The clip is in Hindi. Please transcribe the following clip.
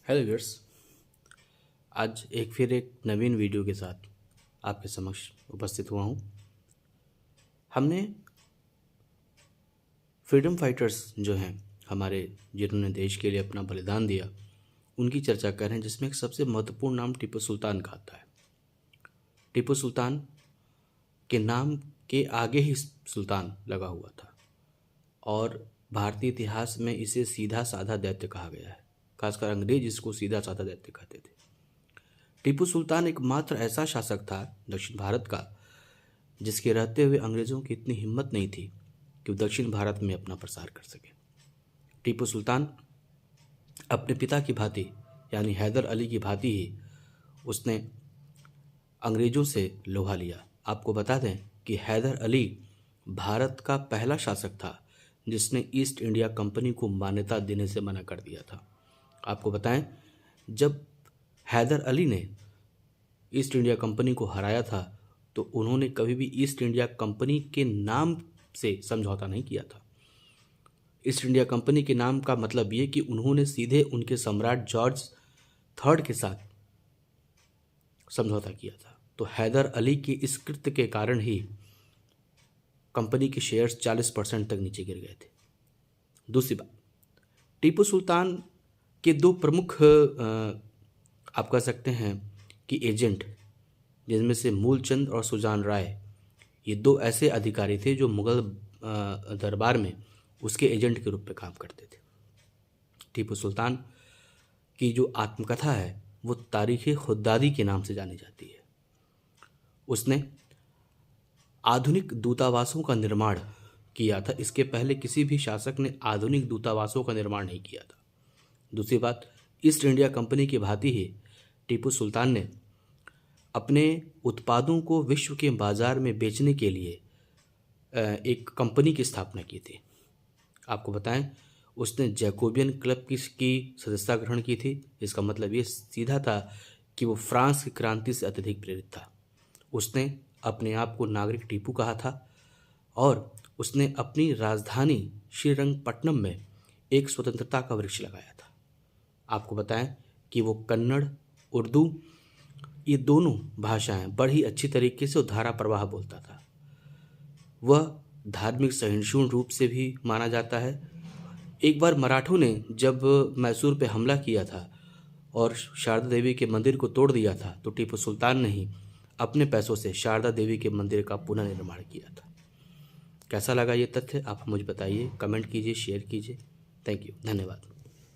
Hello viewers. आज एक नवीन वीडियो के साथ आपके समक्ष उपस्थित हुआ हूँ। हमने फ्रीडम फाइटर्स जो हैं हमारे, जिन्होंने देश के लिए अपना बलिदान दिया, उनकी चर्चा कर रहे हैं, जिसमें एक सबसे महत्वपूर्ण नाम टीपू सुल्तान का आता है। टीपू सुल्तान के नाम के आगे ही सुल्तान लगा हुआ था और भारतीय इतिहास में इसे सीधा साधा दैत्य कहा गया है। खासकर अंग्रेज इसको सीधा साधा दैत्य कहते थे। टीपू सुल्तान एकमात्र ऐसा शासक था दक्षिण भारत का जिसके रहते हुए अंग्रेजों की इतनी हिम्मत नहीं थी कि वो दक्षिण भारत में अपना प्रसार कर सके। टीपू सुल्तान अपने पिता की भांति यानी हैदर अली की भांति ही उसने अंग्रेजों से लोहा लिया। आपको बता दें कि हैदर अली भारत का पहला शासक था जिसने ईस्ट इंडिया कंपनी को मान्यता देने से मना कर दिया था। आपको बताएं, जब हैदर अली ने ईस्ट इंडिया कंपनी को हराया था तो उन्होंने कभी भी ईस्ट इंडिया कंपनी के नाम से समझौता नहीं किया था। ईस्ट इंडिया कंपनी के नाम का मतलब ये कि उन्होंने सीधे उनके सम्राट जॉर्ज थर्ड के साथ समझौता किया था। तो हैदर अली के इस कृत्य के कारण ही कंपनी के शेयर्स 40% तक नीचे गिर गए थे। दूसरी बात, टीपू सुल्तान के दो प्रमुख आप कह सकते हैं कि एजेंट, जिनमें से मूलचंद और सुजान राय, ये दो ऐसे अधिकारी थे जो मुगल दरबार में उसके एजेंट के रूप में काम करते थे। टीपू सुल्तान की जो आत्मकथा है वो तारीख़ खुद्दादी के नाम से जानी जाती है। उसने आधुनिक दूतावासों का निर्माण किया था। इसके पहले किसी भी शासक ने आधुनिक दूतावासों का निर्माण नहीं किया था। दूसरी बात, ईस्ट इंडिया कंपनी की भांति ही टीपू सुल्तान ने अपने उत्पादों को विश्व के बाज़ार में बेचने के लिए एक कंपनी की स्थापना की थी। आपको बताएं, उसने जैकोबियन क्लब की सदस्यता ग्रहण की थी। इसका मतलब ये सीधा था कि वो फ्रांस की क्रांति से अत्यधिक प्रेरित था। उसने अपने आप को नागरिक टीपू कहा था और उसने अपनी राजधानी श्रीरंगपट्टनम में एक स्वतंत्रता का वृक्ष लगाया था। आपको बताएं कि वो कन्नड़, उर्दू, ये दोनों भाषाएं बड़ी अच्छी तरीके से धारा प्रवाह बोलता था। वह धार्मिक सहिष्णु रूप से भी माना जाता है। एक बार मराठों ने जब मैसूर पे हमला किया था और शारदा देवी के मंदिर को तोड़ दिया था तो टीपू सुल्तान ने ही अपने पैसों से शारदा देवी के मंदिर का पुनर्निर्माण किया था। कैसा लगा ये तथ्य आप मुझे बताइए, कमेंट कीजिए, शेयर कीजिए। थैंक यू, धन्यवाद।